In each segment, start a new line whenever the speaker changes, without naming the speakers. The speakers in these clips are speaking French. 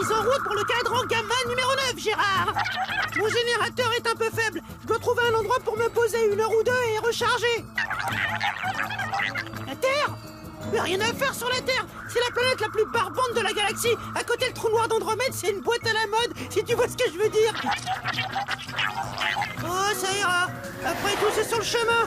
suis en route pour le cadran gamma numéro 9, Gérard. Mon générateur est un peu faible. Je dois trouver un endroit pour me poser 1 heure ou 2 et recharger. La Terre? Mais rien à faire sur la Terre. C'est la planète la plus barbante de la galaxie. À côté, le trou noir d'Andromède, c'est une boîte à la mode, si tu vois ce que je veux dire. Oh, ça ira. Après tout, c'est sur le chemin.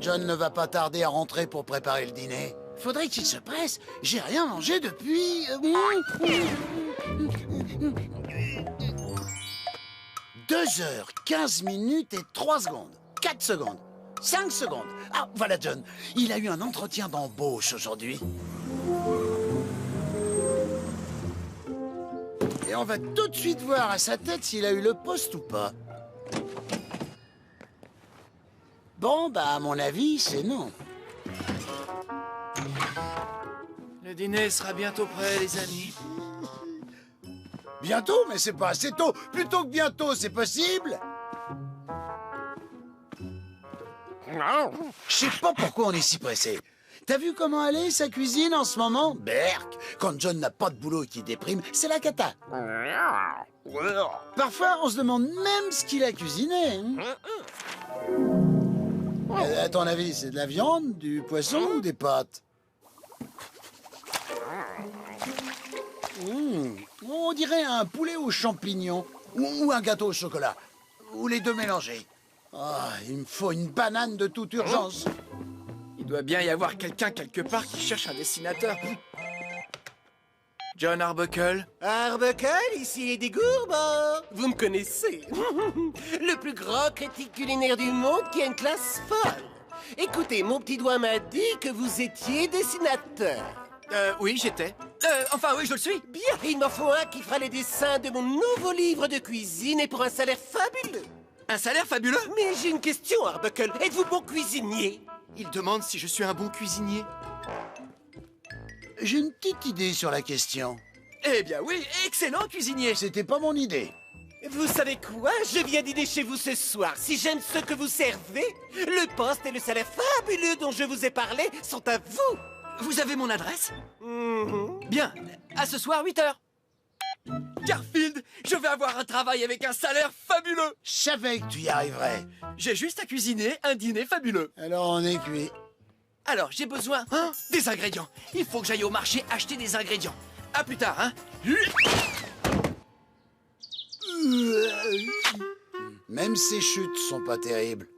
John ne va pas tarder à rentrer pour préparer le dîner. Faudrait qu'il se presse. J'ai rien mangé depuis... 2h15 et 3 secondes. 4 secondes. 5 secondes. Ah, voilà John. Il a eu un entretien d'embauche aujourd'hui. Et on va tout de suite voir à sa tête s'il a eu le poste ou pas. Bon, bah, à mon avis, c'est non.
Le dîner sera bientôt prêt, les amis.
Bientôt, mais c'est pas assez tôt. Plutôt que bientôt, c'est possible? Je sais pas pourquoi on est si pressé. T'as vu comment elle est, sa cuisine, en ce moment? Berk! Quand John n'a pas de boulot et qu'il déprime, c'est la cata. Parfois, on se demande même ce qu'il a cuisiné. À ton avis, c'est de la viande, du poisson ou des pâtes? On dirait un poulet aux champignons. Ou un gâteau au chocolat. Ou les deux mélangés. Ah, il me faut une banane de toute urgence.
Il doit bien y avoir quelqu'un quelque part qui cherche un dessinateur. John Arbuckle.
Arbuckle, ici Eddie Gourban. Vous me connaissez. Le plus grand critique culinaire du monde qui a une classe folle. Écoutez, mon petit doigt m'a dit que vous étiez dessinateur.
Oui, j'étais. Enfin, oui, je le suis.
Bien, il m'en faut un qui fera les dessins de mon nouveau livre de cuisine et pour un salaire fabuleux.
Un salaire fabuleux?
Mais j'ai une question, Arbuckle. Êtes-vous bon cuisinier?
Il demande si je suis un bon cuisinier.
J'ai une petite idée sur la question.
Eh bien oui, excellent cuisinier.
C'était pas mon idée.
Vous savez quoi? Je viens dîner chez vous ce soir. Si j'aime ce que vous servez, le poste et le salaire fabuleux dont je vous ai parlé sont à vous.
Vous avez mon adresse? Bien, à ce soir, 8h. Garfield, je vais avoir un travail avec un salaire fabuleux.
Je savais que tu y arriverais.
J'ai juste à cuisiner un dîner fabuleux.
Alors on est cuit.
Alors, j'ai besoin des ingrédients. Il faut que j'aille au marché acheter des ingrédients. À plus tard, hein.
Même ces chutes sont pas terribles.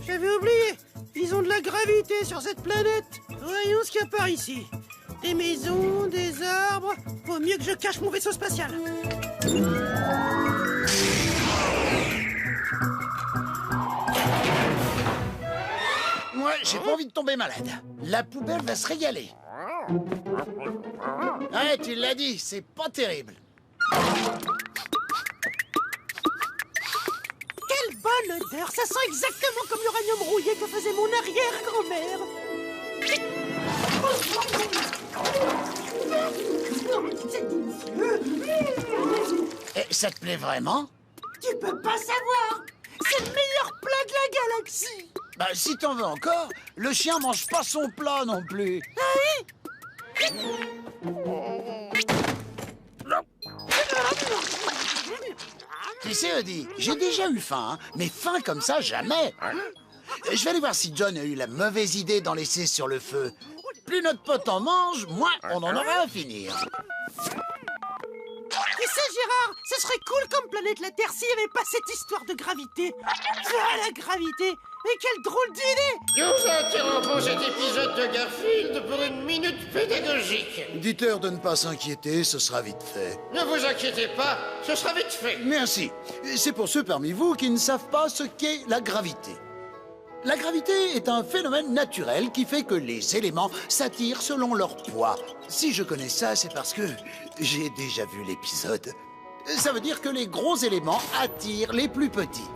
J'avais oublié. Ils ont de la gravité sur cette planète. Voyons ce qu'il y a par ici. Des maisons, des arbres. Vaut mieux que je cache mon vaisseau spatial.
Moi, j'ai pas envie de tomber malade. La poubelle va se régaler. Ouais, tu l'as dit, c'est pas terrible.
Quelle bonne odeur. Ça sent exactement comme l'uranium rouillé que faisait mon arrière-grand-mère. C'est délicieux.
Et ça te plaît vraiment?
Tu peux pas savoir. C'est le meilleur plat de la galaxie.
Bah, si t'en veux encore, le chien mange pas son plat non plus.
Ah oui?
Tu sais, Eddie, j'ai déjà eu faim, hein, mais faim comme ça, jamais. Je vais aller voir si John a eu la mauvaise idée d'en laisser sur le feu. Plus notre pote en mange, moins on en aura à finir.
Tu sais, Gérard, ce serait cool comme planète la Terre s'il n'y avait pas cette histoire de gravité. Ah, la gravité! Mais quelle drôle d'idée!
Nous interrompons cet épisode de Garfield pour une minute pédagogique.
Dites-leur de ne pas s'inquiéter, ce sera vite fait.
Ne vous inquiétez pas, ce sera vite fait.
Merci. C'est pour ceux parmi vous qui ne savent pas ce qu'est la gravité. La gravité est un phénomène naturel qui fait que les éléments s'attirent selon leur poids. Si je connais ça, c'est parce que j'ai déjà vu l'épisode. Ça veut dire que les gros éléments attirent les plus petits.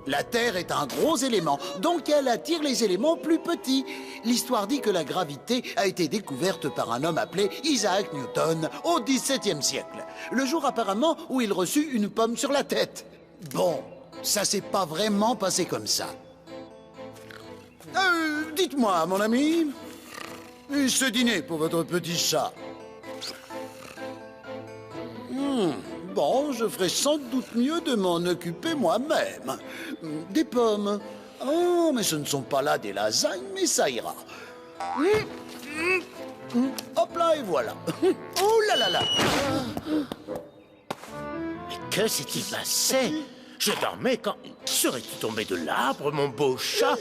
La Terre est un gros élément, donc elle attire les éléments plus petits. L'histoire dit que la gravité a été découverte par un homme appelé Isaac Newton au XVIIe siècle, le jour apparemment où il reçut une pomme sur la tête. Bon, ça s'est pas vraiment passé comme ça. Dites-moi, mon ami, ce dîner pour votre petit chat. Bon, je ferai sans doute mieux de m'en occuper moi-même. Des pommes. Oh, mais ce ne sont pas là des lasagnes, mais ça ira. Hop là, et voilà. Oh là là là.
Mais que s'est-il passé? Je dormais quand... Serais-tu tombé de l'arbre, mon beau chat?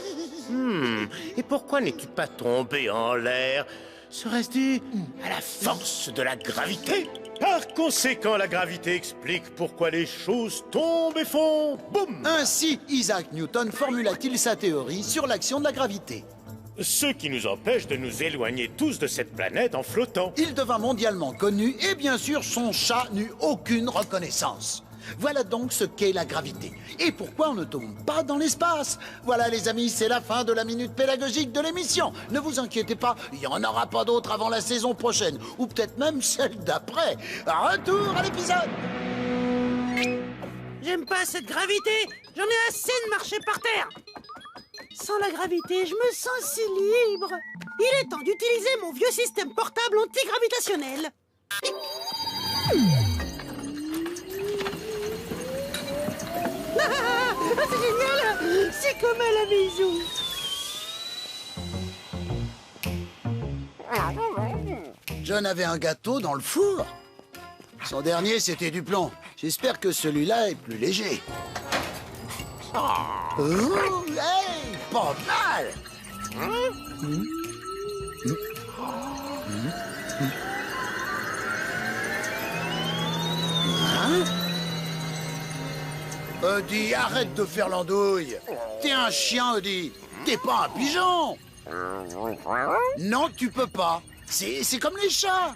Et pourquoi n'es-tu pas tombé en l'air? Serait-ce dû à la force de la gravité?
Par conséquent, la gravité explique pourquoi les choses tombent et font boum.
Ainsi, Isaac Newton formula-t-il sa théorie sur l'action de la gravité.
Ce qui nous empêche de nous éloigner tous de cette planète en flottant.
Il devint mondialement connu et bien sûr, son chat n'eut aucune reconnaissance. Voilà donc ce qu'est la gravité. Et pourquoi on ne tombe pas dans l'espace. Voilà les amis, c'est la fin de la minute pédagogique de l'émission. Ne vous inquiétez pas, il n'y en aura pas d'autres avant la saison prochaine. Ou peut-être même celle d'après. Retour à l'épisode.
J'aime pas cette gravité. J'en ai assez de marcher par terre. Sans la gravité, je me sens si libre. Il est temps d'utiliser mon vieux système portable antigravitationnel. C'est génial! C'est comme à la maison.
John avait un gâteau dans le four. Son dernier, c'était du plomb. J'espère que celui-là est plus léger. Oh, hey, pas mal! Eddie, arrête de faire l'andouille. T'es un chien, Eddie. T'es pas un pigeon. Non, tu peux pas. C'est comme les chats.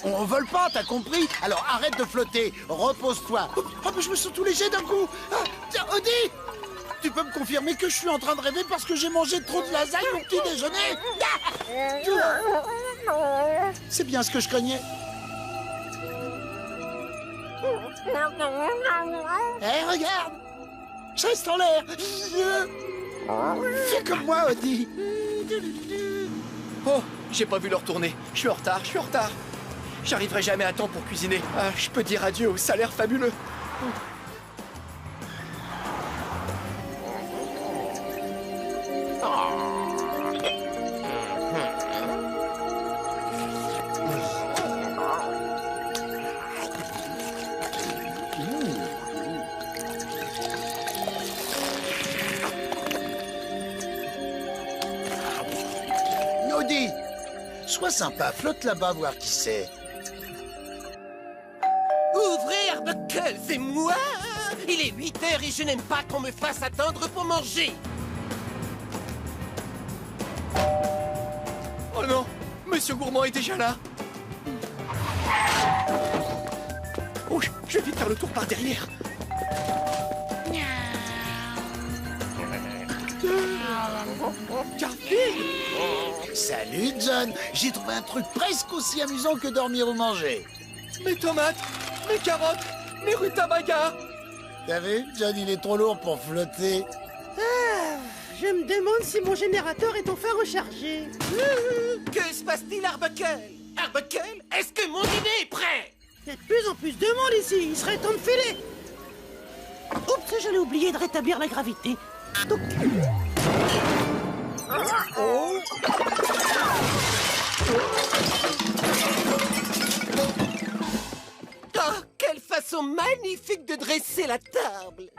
On vole pas, t'as compris? Alors arrête de flotter. Repose-toi. Oh, mais je me sens tout léger d'un coup. Ah, tiens, Eddie, tu peux me confirmer que je suis en train de rêver parce que j'ai mangé trop de lasagne au petit déjeuner? C'est bien ce que je craignais. Hé, regarde! Je reste en l'air! Fais comme moi, Odie!
Oh, j'ai pas vu l'heure tourner. Je suis en retard, J'arriverai jamais à temps pour cuisiner. Ah, je peux dire adieu au salaire fabuleux.
Odie, sois sympa, flotte là-bas, voir qui c'est.
Ouvrez, Arbuckle, c'est moi! Il est 8h et je n'aime pas qu'on me fasse attendre pour manger.
Oh non, Monsieur Gourmand est déjà là. Oh, je vais vite faire le tour par derrière. Garfield!
Salut, John! J'ai trouvé un truc presque aussi amusant que dormir ou manger.
Mes tomates, mes carottes, mes rutabagas.
T'as vu? John, il est trop lourd pour flotter.
Je me demande si mon générateur est enfin rechargé.
Que se passe-t-il, Arbuckle? Arbuckle, est-ce que mon dîner est prêt?
Il y a de plus en plus de monde ici. Il serait temps de filer. Oups, j'allais oublier de rétablir la gravité. Donc...
Oh, quelle façon magnifique de dresser la table!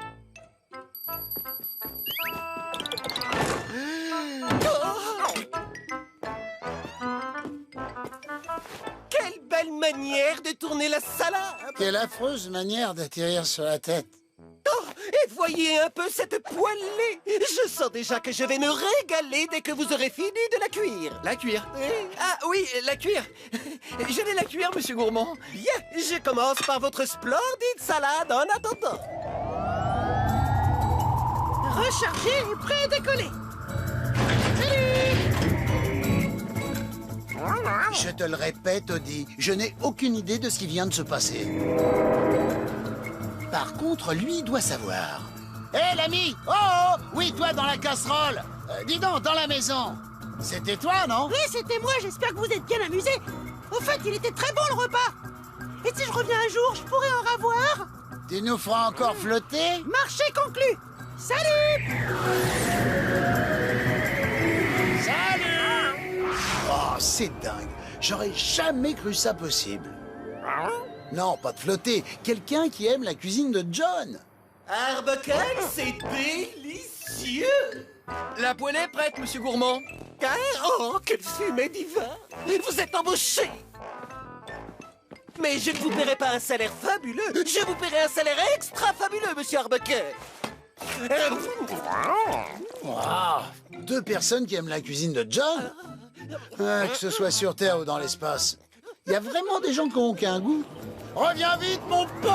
Quelle belle manière de tourner la salade!
Quelle affreuse manière d'atterrir sur la tête.
Oh, et voyez un peu cette poêlée! Je sens déjà que je vais me régaler dès que vous aurez fini de la cuire.
La cuire.
Oui.
Ah oui, la cuire. J'allais la cuire, Monsieur Gourmand.
Bien, je commence par votre splendide salade en attendant.
rechargé et prêt à décoller.
Je te le répète, Odie, je n'ai aucune idée de ce qui vient de se passer. Par contre, lui doit savoir. Hé, l'ami! Oh, oh! Oui, toi, dans la casserole! Dis donc, dans la maison! C'était toi, non?
Oui, c'était moi, j'espère que vous êtes bien amusés. Au fait, il était très bon le repas. Et si je reviens un jour, je pourrais en ravoir?
Tu nous feras encore flotter?
Marché conclu. Salut!
Salut! Oh, c'est dingue! J'aurais jamais cru ça possible. Non, pas de flotter. Quelqu'un qui aime la cuisine de John.
Arbuckle, c'est délicieux!
La poêle est prête, monsieur Gourmand.
Ah, oh, quelle fumée divin! Vous êtes embauché! Mais je ne vous paierai pas un salaire fabuleux, je vous paierai un salaire extra fabuleux, monsieur Arbuckle!
Ah, deux personnes qui aiment la cuisine de John? Ah, que ce soit sur Terre ou dans l'espace. Il y a vraiment des gens qui ont aucun goût. Reviens vite, mon pote!